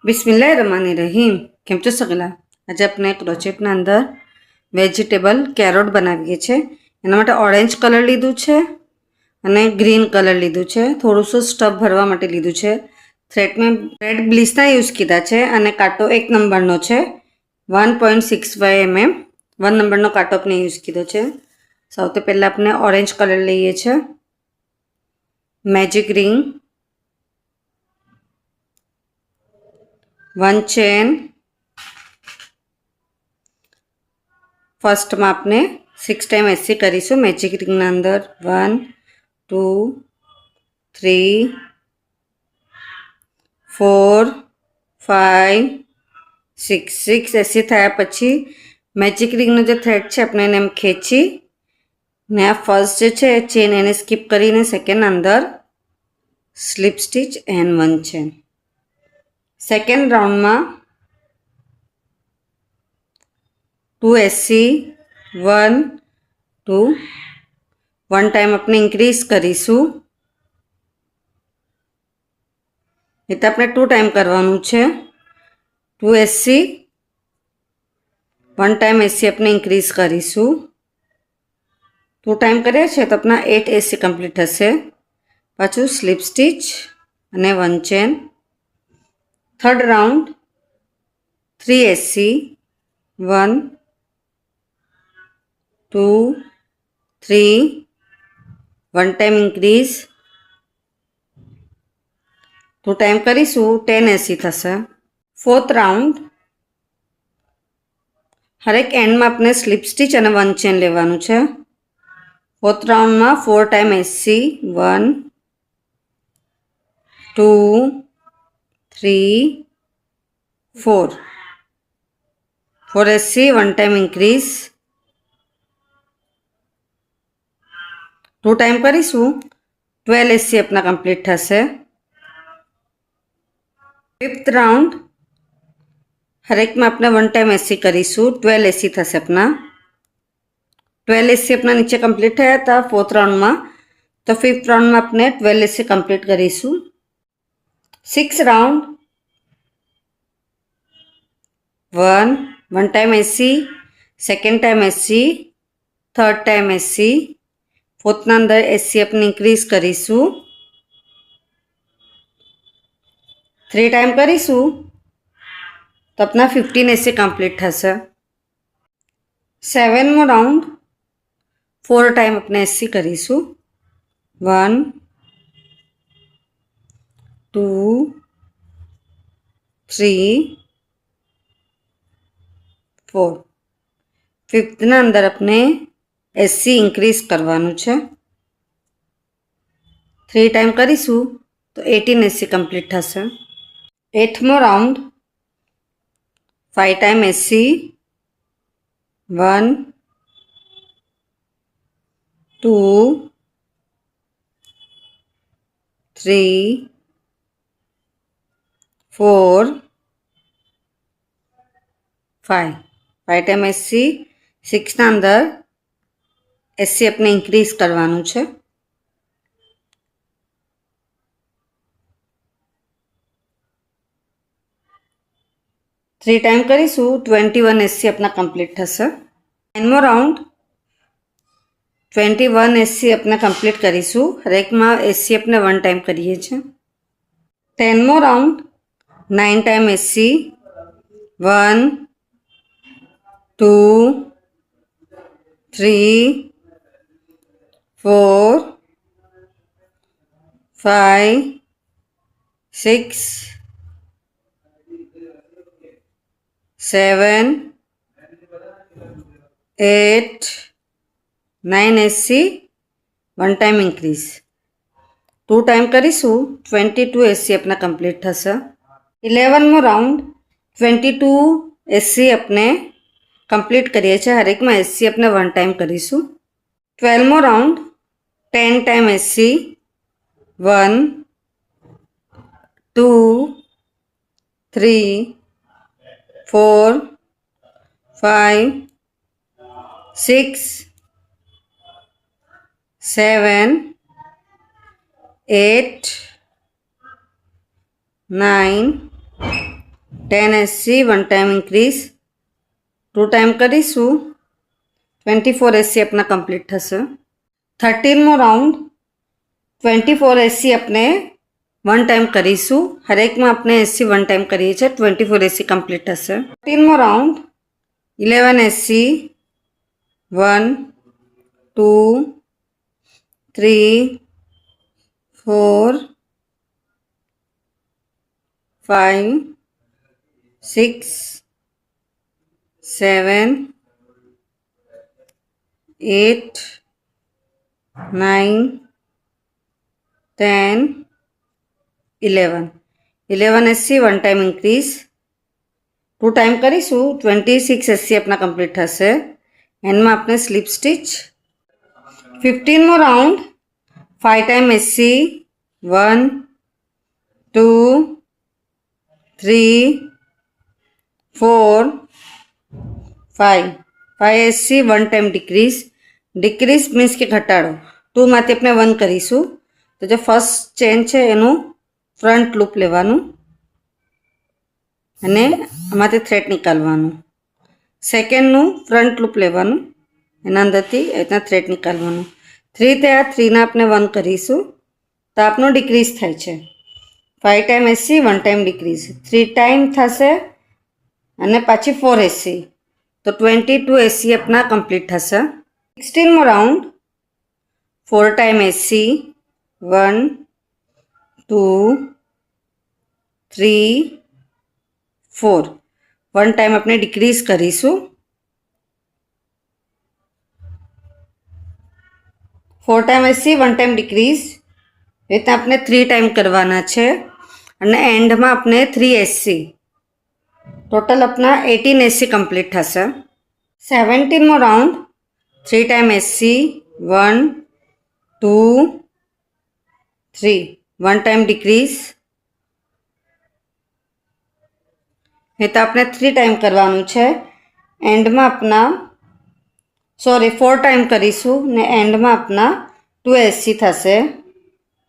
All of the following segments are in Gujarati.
બિસ્મિલ્લાહિર્રહમાનિર્રહીમ. કેમ છો સગલા? આજે આપણે ક્રોચેટના અંદર વેજીટેબલ કેરોટ બનાવીએ છીએ. એના માટે ઓરેન્જ કલર લીધું છે અને ગ્રીન કલર લીધું છે. થોડુંસું સ્ટફ ભરવા માટે લીધું છે. થ્રેડ બ્લીસના યુઝ કીધા છે અને કાંટો 1 નંબરનો છે, 1.65 mm 1 નંબરનો કાંટો આપણે યુઝ કીધો છે. સૌથી પહેલાં આપણે ઓરેન્જ કલર લઈએ છીએ. Magic ring, 1 chain. ફર્સ્ટમાં આપણે 6 ટાઈમ એસી કરીશું મેજિક રિંગના અંદર. 1 2 3 4 5 6 6 એસી થયા પછી મેજિક રિંગનો જે થ્રેડ છે આપણે એને એમ ખેંચી ને આ ફર્સ્ટ જે છે ચેન એને સ્કીપ કરીને સેકન્ડ અંદર slip stitch and 1 chain. Second રાઉન્ડમાં 2 એસી 1 2 1 ટાઈમ આપણે ઇન્ક્રીઝ કરીશું. એ તો આપણે 2 ટાઈમ કરવાનું છે. 2 એસી 1 ટાઈમ એસી આપણે ઇન્ક્રીઝ કરીશું. 2 ટાઈમ કરીએ છીએ તો આપણા 8 એસી કમ્પ્લીટ થશે. પાછું સ્લીપ સ્ટીચ અને 1 ચેન. થર્ડ રાઉન્ડ 3 એસી 1 2 3 1 ટાઈમ ઇન્ક્રીઝ. 2 ટાઈમ કરીશું 10 એસી થશે. ફોર્થ રાઉન્ડ હરેક એન્ડમાં આપણે સ્લીપ સ્ટીચ અને 1 ચેન લેવાનું છે. ફોર્થ રાઉન્ડમાં 4 ટાઈમ એસી 1 2 3 4 4 એસી 1 ટાઈમ ઇન્ક્રીઝ. 2 ટાઈમ કરીશું 12 એસી આપણા કમ્પ્લીટ થશે. ફિફ્થ રાઉન્ડ હરેકમાં આપણે 1 ટાઈમ એસી કરીશું. 12 એસી થશે આપણા. 12 એસી આપણા નીચે કમ્પ્લીટ થયા હતા ફોર્થ રાઉન્ડમાં, તો ફિફ્થ રાઉન્ડમાં આપણે 12 એસી કમ્પ્લીટ કરીશું. સિક્સ રાઉન્ડ 1 ટાઈમ એસી, સેકન્ડ ટાઈમ એસી, થર્ડ ટાઈમ એસી, ફોર્થના અંદર એસી આપણે ઇન્ક્રીઝ કરીશું. 3 ટાઈમ કરીશું તો આપણા 15 એસી કમ્પ્લીટ થશે. સેવનમો રાઉન્ડ 4 ટાઈમ આપણે એસી કરીશું. 1 2 3 4 ફિફ્થના અંદર આપણે એસી ઇન્ક્રીઝ કરવાનું છે. 3 ટાઈમ કરીશું તો 18 એસી કમ્પ્લીટ થશે. એથમો રાઉન્ડ 5 ટાઈમ એસી 1 2 3 4 5 ટાઈમ એસી. 6ના અંદર એસી આપણે ઇન્ક્રીઝ કરવાનું છે. 3 ટાઈમ કરીશું 21 એસી આપણા કમ્પ્લીટ થશે. 9મો રાઉન્ડ 21 એસી આપણે કમ્પ્લીટ કરીશું. હરેકમાં એસી આપણે 1 ટાઈમ કરીએ છીએ. 10મો રાઉન્ડ 9 ટાઈમ એસી 1 2 3 4 5 6 7 8 9 એસી 1 ટાઈમ ઇન્ક્રીઝ. 2 ટાઈમ કરીશું 22 એસી આપણા કમ્પ્લીટ થશે. 11મો રાઉન્ડ 22 એસી આપણે કમ્પ્લીટ કરીએ છીએ. હરેકમાં એસી આપણે 1 ટાઈમ કરીશું. 12મો રાઉન્ડ 10 ટાઈમ એસી 1 2 3 4 5 6 7 8 9 10 SC 1 टाइम इंक्रीज 2 टाइम करीशू 24 SC अपना कंप्लीट थशे। 13मो राउंड 24 SC अपने 1 टाइम करीशू। हरेक में अपने SC 1 टाइम करीए छे 24 SC कंप्लीट थशे। 13मो round 11 SC 1 2 3 4 5 6 7 8 9 10 11 SC 1 time increase 2 time करीशू 26 SC अपना कंप्लीट थशे। एंड में अपने स्लीप स्टिच। 15मो round 5 time SC 1 2 3 4 5 SC 1 time decrease means के घटाड़ो 2 मांथी अपने 1 करीशू। तो जो फर्स्ट चेन है एनु फ्रंट लूप लेवानुं अने आमांथी थ्रेड निकालवानुं। सेकंडनु फ्रंट लूप लेवानुं एना अंदरथी एतना थ्रेड निकालवानुं। 3 थया 3 ने आपणे 1 करीशुं तो आपनो डिक्रीज थाय छे। 5 time SC 1 time decrease 3 time थशे अने पाછી 4 SC तो 22 SC अपना कंप्लीट थशे। 16मो राउंड 4 टाइम SC 1 2 3 4 1 टाइम अपने डिक्रीज करीशुं। 4 टाइम SC 1 टाइम डिक्रीज रीते अपने 3 टाइम करवाना छे अने एंड में अपने 3 SC टोटल अपना 18 SC कंप्लीट थशे। 17मो round 3 time SC 1 2 3 1 time decrease ये तो अपने 3 टाइम करवानुं छे। एंड में अपना 4 टाइम करीशू ने एंड में अपना 2 SC थशे।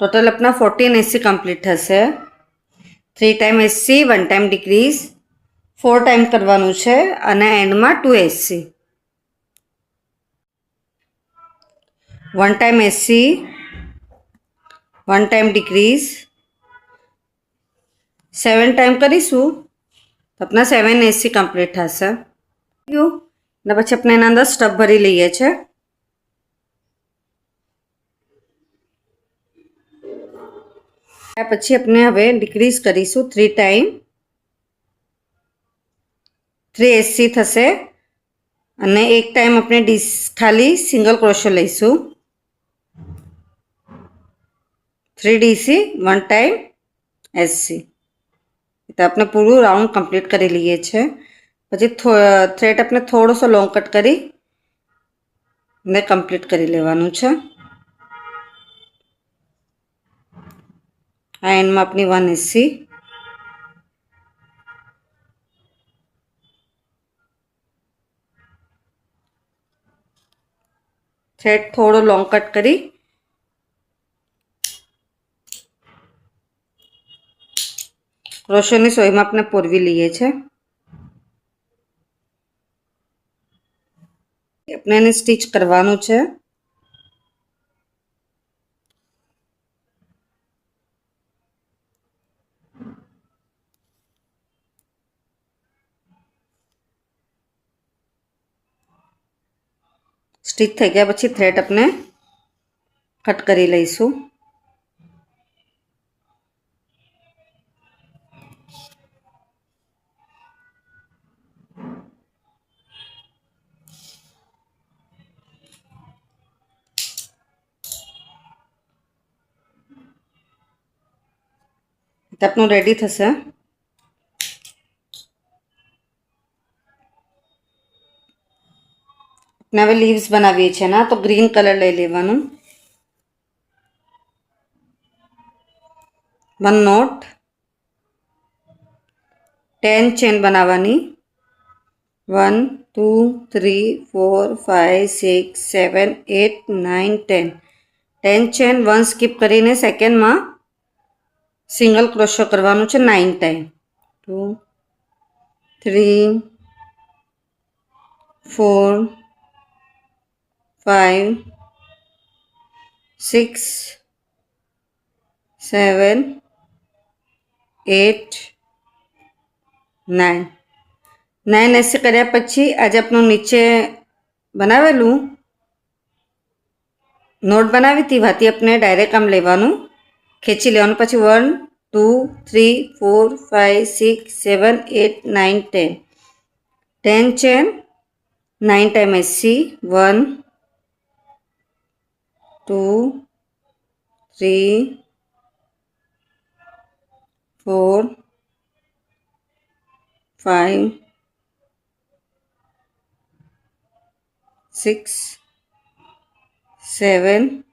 टोटल अपना 14 SC कंप्लीट थशे। 3 time SC 1 time decrease 4 time करवानुं छे अने एंड में 2 SC 1 time SC 1 time decrease 7 time करीशू तो अपना 7 SC कंप्लीट थशे। ने पछी अपने एना अंदर स्टफ भरी लईए छे। पछी अपने हवे डिक्रीज करीशू 3 टाइम 3 SC थशे अने एक टाइम अपने खाली सिंगल क्रोशो लईशू 3 DC 1 टाइम SC तो अपने पूरू राउंड कंप्लीट करी लीए छे। पछी थ्रेड अपने थोड़ो सो लॉन्ग कट करी ने कंप्लीट करी लेवानुं छे। आ एंड में अपनी 1 SC थ्रेड थोड़ो लॉन्ग कट करी क्रोशोनी सोई में अपने पोरवी लीए छे। अपने ने स्टिच करवानुं छे। स्टिच थई गया पछी थ्रेड अपने कट करी लईशुं। तो अपनो रेडी थशे। अपने हवे लीव्स बनावीए छे ना तो ग्रीन कलर लई लेवानुं। 1 नॉट 10 चेन बनावानी 1 2 3 4 5 6 7 8 9 10 10 चेन 1 स्कीप करीने सेकंड में सिंगल क्रोशो करवानुं छे 9 टाइम 2 3 4 5 6 7 8 9 9 ऐसे કર્યા પછી આજે આપણું નીચે બનાવેલું નોટ બનાવી હતી વાતી આપણે ડાયરેક્ટ આમ લેવાનું ખેંચી લેવાનું પછી 1 2 3 4 5 6 7 8 9 10 10 ચેન 9 टाइम ऐसी 1 2 3 4 5 6 7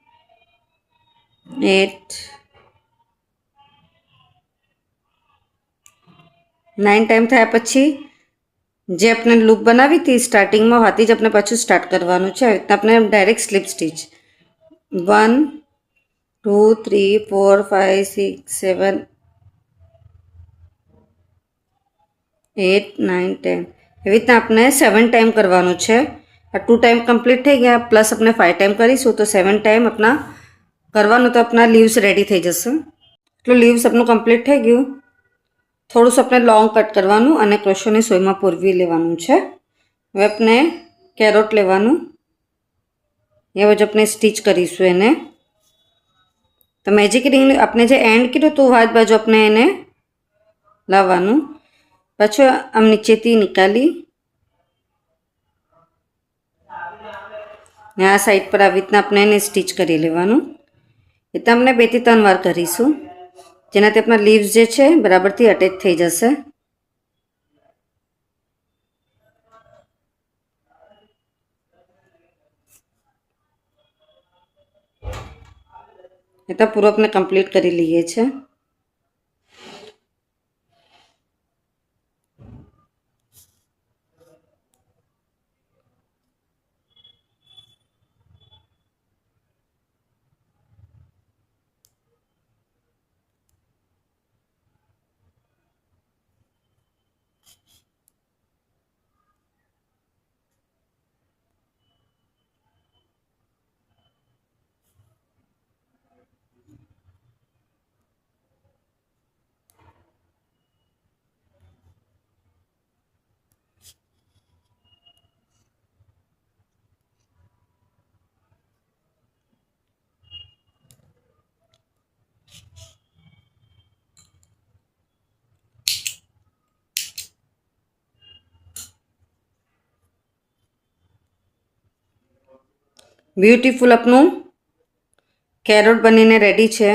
8 9 टाइम થયા પછી જે આપણે લૂપ બનાવી હતી સ્ટાર્ટિંગમાં વાતી જ આપણે પાછું સ્ટાર્ટ કરવાનું છે આવી રીતના આપણે ડાયરેક્ટ સ્લીપ સ્ટીચ 1 2 3 4 5 6 7 8 9 10 એવી રીતના આપણે 7 ટાઈમ કરવાનું છે આ 2 ટાઈમ કમ્પ્લીટ થઈ ગયા પ્લસ આપણે 5 ટાઈમ કરીશું તો 7 ટાઈમ આપણા કરવાનું તો આપણા લીવ્સ રેડી થઈ જશે એટલું લીવ્સ આપણું કમ્પ્લીટ થઈ ગયું થોડું આપણે લોંગ કટ કરવાનું અને ક્રોશોની સોયમાં પૂરવી લેવાનું છે હવે આપણે કેરોટ લેવાનું એ બાજુ આપણે સ્ટીચ કરીશું એને તો મેજિક રિંગ આપણે જે એન્ડ કીધું તો હાથ બાજુ આપણે એને લાવવાનું પાછું આમ નીચેથી નિકાલી ને આ સાઈડ પર આવી રીતના આપણે એને સ્ટીચ કરી લેવાનું એ તો આપણે 2 થી 3 વાર કરીશું જેનાથી આપણા લીવ્સ જે છે બરાબરથી અટેચ થઈ જશે એ તો પૂરો આપણે કમ્પ્લીટ કરી લઈએ છીએ ब्यूटीफुल अपनों कैरोट बनीने रेडी है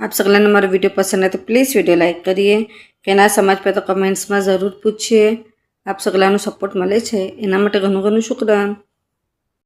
आप सगला ने मारो वीडियो पसंद है तो प्लीज़ वीडियो लाइक करिए कि ना समझ पे तो कमेंट्स में जरूर पूछिए आप सगला सपोर्ट मळे छे एना माटे घणुं घणुं शुक्रिया।